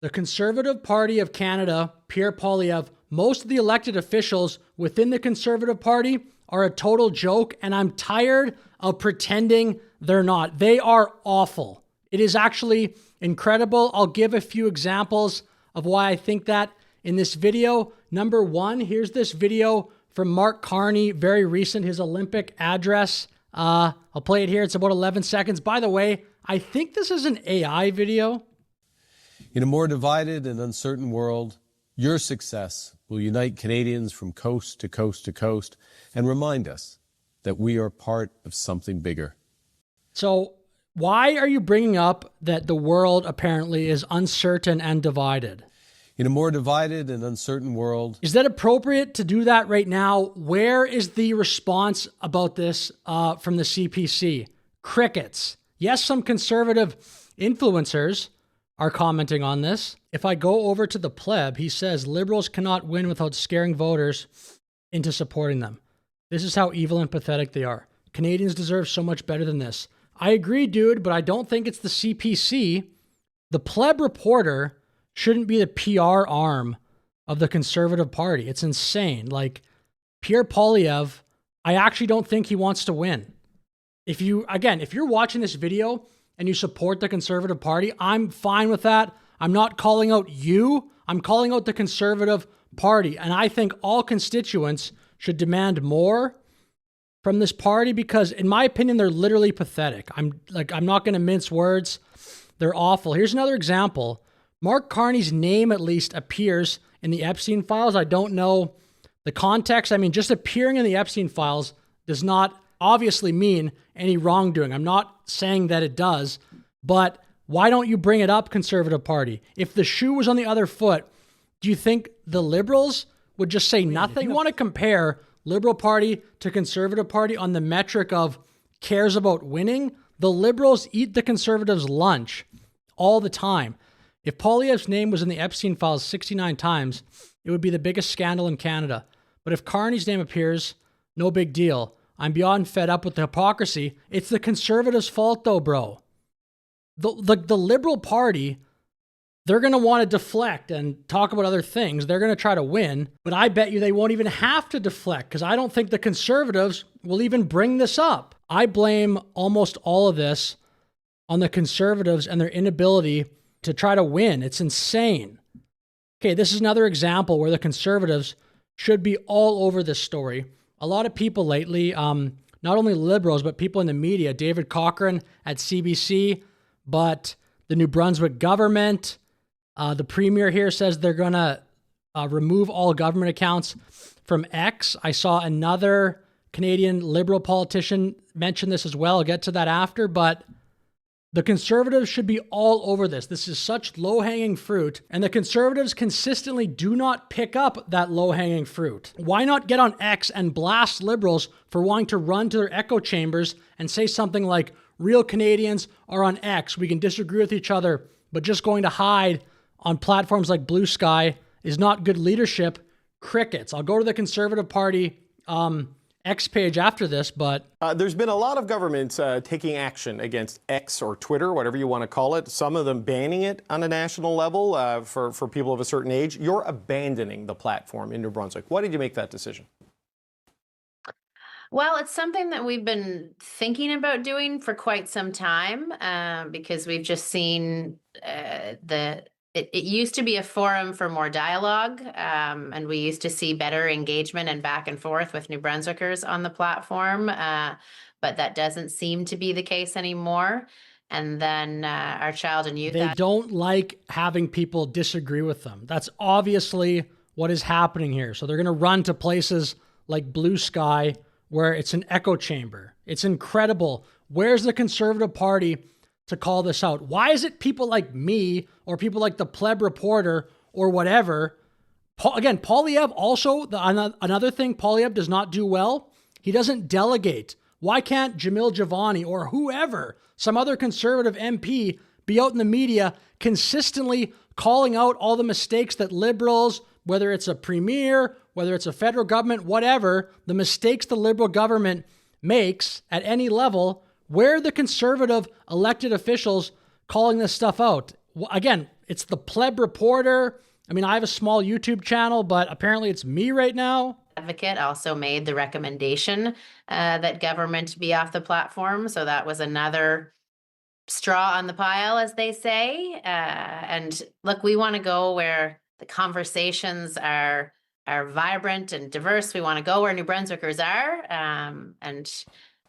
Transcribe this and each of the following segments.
The Conservative Party of Canada, Pierre Poilievre, most of the elected officials within the Conservative Party are a total joke, and I'm tired of pretending they're not. They are awful. It is actually incredible. I'll give a few examples of why I think that in this video. Number one, here's this video from Mark Carney, very recent, his Olympic address. I'll play it here. It's about 11 seconds. By the way, I think this is an AI video. In a more divided and uncertain world, your success will unite Canadians from coast to coast to coast and remind us that we are part of something bigger. So why are you bringing up that the world apparently is uncertain and divided? In a more divided and uncertain world. Is that appropriate to do that right now? Where is the response about this from the CPC? Crickets. Yes, some conservative influencers are commenting on this. If I go over to the pleb, he says liberals cannot win without scaring voters into supporting them. This is how evil and pathetic they are. Canadians deserve so much better than this. I agree, dude, but I don't think it's the CPC. The pleb reporter shouldn't be the PR arm of the Conservative Party. It's insane. Like, Pierre Poilievre, I actually don't think he wants to win. If you're watching this video and you support the Conservative Party, I'm fine with that. I'm not calling out you. I'm calling out the Conservative Party. And I think all constituents should demand more from this party because, in my opinion, they're literally pathetic. I'm not going to mince words. They're awful. Here's another example. Mark Carney's name at least appears in the Epstein files. I don't know the context. I mean, just appearing in the Epstein files does not obviously mean any wrongdoing. I'm not saying that it does, but why don't you bring it up, Conservative Party? If the shoe was on the other foot, do you think the Liberals would just say nothing? You want to compare Liberal Party to Conservative Party on the metric of cares about winning? The Liberals eat the Conservatives' lunch all the time. If Poilievre's name was in the Epstein files 69 times, it would be the biggest scandal in Canada. But if Carney's name appears, no big deal. I'm beyond fed up with the hypocrisy. It's the Conservatives' fault though, bro. The Liberal Party, they're going to want to deflect and talk about other things. They're going to try to win, but I bet you they won't even have to deflect because I don't think the Conservatives will even bring this up. I blame almost all of this on the Conservatives and their inability to try to win. It's insane. Okay, this is another example where the Conservatives should be all over this story. A lot of people lately, not only liberals, but people in the media, David Cochrane at CBC, but the New Brunswick government, the premier here says they're going to remove all government accounts from X. I saw another Canadian liberal politician mention this as well. I'll get to that after, but the Conservatives should be all over this. This is such low-hanging fruit, and the Conservatives consistently do not pick up that low-hanging fruit. Why not get on X and blast Liberals for wanting to run to their echo chambers and say something like, real Canadians are on X, we can disagree with each other, but just going to hide on platforms like Blue Sky is not good leadership. Crickets. I'll go to the Conservative Party X page after this, but there's been a lot of governments taking action against X or Twitter, whatever you want to call it. Some of them banning it on a national level for people of a certain age. You're abandoning the platform in New Brunswick. Why did you make that decision? Well, it's something that we've been thinking about doing for quite some time because we've just seen it used to be a forum for more dialogue, and we used to see better engagement and back and forth with New Brunswickers on the platform, but that doesn't seem to be the case anymore. And then our child and youth... They don't like having people disagree with them. That's obviously what is happening here. So they're going to run to places like Blue Sky where it's an echo chamber. It's incredible. Where's the Conservative Party to call this out? Why is it people like me or people like the pleb reporter or whatever? Again, Poilievre also, another thing Poilievre does not do well, he doesn't delegate. Why can't Jamil Javani or whoever, some other Conservative MP, be out in the media consistently calling out all the mistakes that Liberals, whether it's a premier, whether it's a federal government, whatever, the mistakes the Liberal government makes at any level? Where are the Conservative elected officials calling this stuff out? Again, It's the pleb reporter. I mean, I have a small YouTube channel, but apparently it's me right now. Advocate also made the recommendation that government be off the platform. So that was another straw on the pile, as they say. And look, we want to go where the conversations are vibrant and diverse. We want to go where New Brunswickers are, and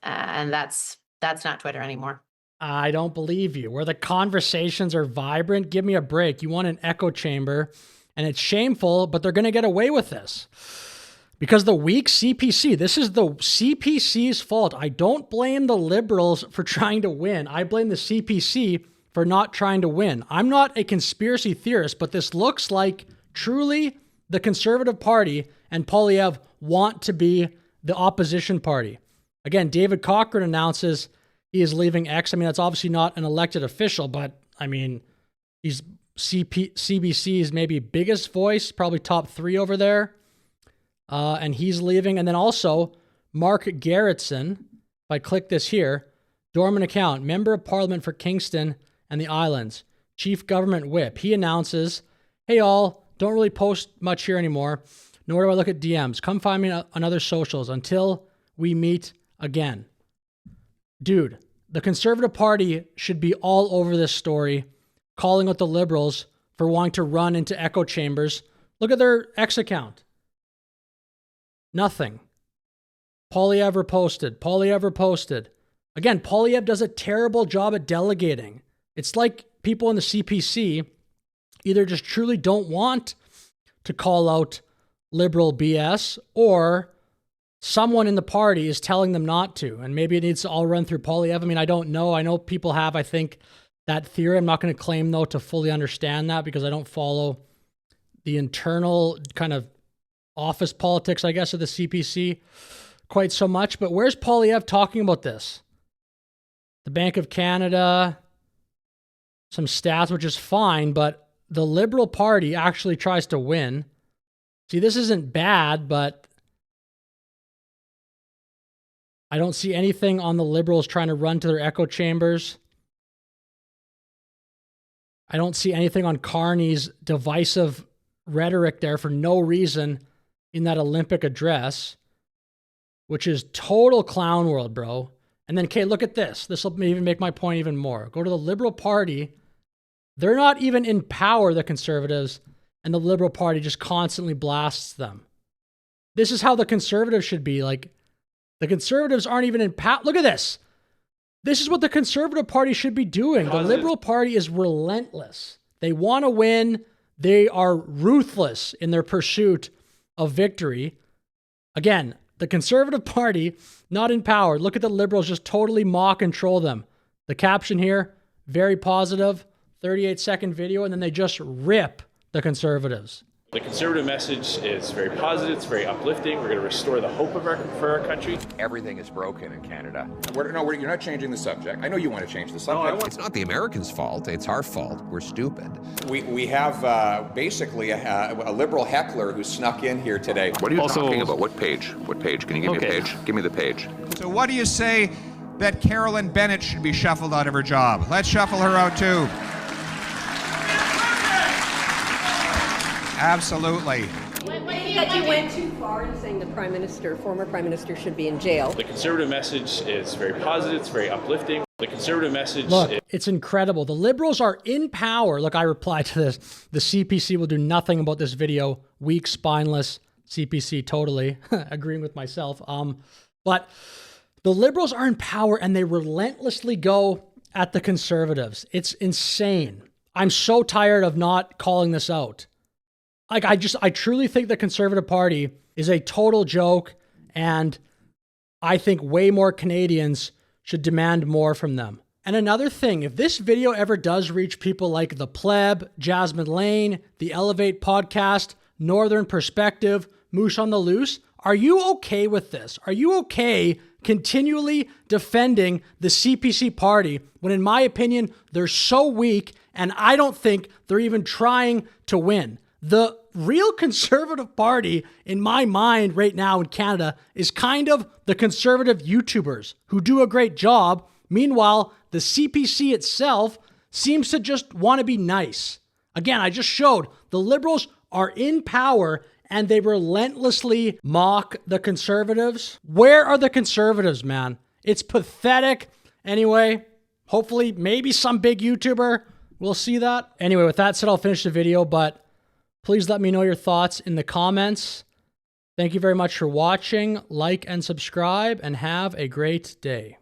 that's not Twitter anymore. I don't believe you. Where the conversations are vibrant, give me a break. You want an echo chamber, and it's shameful, but they're going to get away with this. Because the weak CPC, this is the CPC's fault. I don't blame the Liberals for trying to win. I blame the CPC for not trying to win. I'm not a conspiracy theorist, but this looks like truly the Conservative Party and Poilievre want to be the opposition party. Again, David Cochrane announces he is leaving X. I mean, that's obviously not an elected official, but I mean, he's CBC's maybe biggest voice, probably top 3 over there. And he's leaving. And then also Mark Garrettson, if I click this here, dormant account, Member of Parliament for Kingston and the Islands, Chief Government Whip. He announces, hey all, don't really post much here anymore, nor do I look at DMs. Come find me on other socials until we meet again. Dude, the Conservative Party should be all over this story, calling out the Liberals for wanting to run into echo chambers. Look at their X account. Nothing. Poilievre posted. Again, Poilievre does a terrible job at delegating. It's like people in the CPC either just truly don't want to call out Liberal BS, or someone in the party is telling them not to. And maybe it needs to all run through Poilievre. I mean, I don't know. I know people have, I think, that theory. I'm not going to claim, though, to fully understand that because I don't follow the internal kind of office politics, I guess, of the CPC quite so much. But where's Poilievre talking about this? The Bank of Canada, some stats, which is fine, but the Liberal Party actually tries to win. See, this isn't bad, but I don't see anything on the Liberals trying to run to their echo chambers. I don't see anything on Carney's divisive rhetoric there for no reason in that Olympic address, which is total clown world, bro. And then, okay, look at this. This will even make my point even more. Go to the Liberal Party. They're not even in power, the Conservatives, and the Liberal Party just constantly blasts them. This is how the Conservatives should be. Like, the Conservatives aren't even in power. Look at this. This is what the Conservative Party should be doing. The Liberal Party is relentless. They want to win. They are ruthless in their pursuit of victory. Again, the Conservative Party, not in power. Look at the Liberals just totally mock and troll them. The caption here, very positive, 38-second video, and then they just rip the Conservatives. The Conservative message is very positive, it's very uplifting. We're going to restore the hope of for our country. Everything is broken in Canada. You're not changing the subject. I know you want to change the subject. It's not the Americans' fault, it's our fault. We're stupid. We have basically a liberal heckler who snuck in here today. What are you talking about? What page? What page? Can you give me a page? Give me the page. So what do you say that Carolyn Bennett should be shuffled out of her job? Let's shuffle her out too. Absolutely. That you went too far in saying the former Prime Minister should be in jail. The Conservative message is very positive, it's very uplifting. The Conservative message... Look, it's incredible. The Liberals are in power. Look, I replied to this. The CPC will do nothing about this video. Weak, spineless CPC, totally. Agreeing with myself. But the Liberals are in power and they relentlessly go at the Conservatives. It's insane. I'm so tired of not calling this out. Like, I truly think the Conservative Party is a total joke, and I think way more Canadians should demand more from them. And another thing, if this video ever does reach people like The Pleb, Jasmine Lane, the Elevate podcast, Northern Perspective, Moose on the Loose, are you okay with this? Are you okay continually defending the CPC party when, in my opinion, they're so weak, and I don't think they're even trying to win? The real Conservative Party, in my mind right now in Canada, is kind of the conservative YouTubers who do a great job. Meanwhile, the CPC itself seems to just want to be nice. Again, I just showed the liberals are in power and they relentlessly mock the conservatives. Where are the conservatives, man? It's pathetic. Anyway, hopefully, maybe some big YouTuber will see that. Anyway, with that said, I'll finish the video, but please let me know your thoughts in the comments. Thank you very much for watching. Like and subscribe, and have a great day.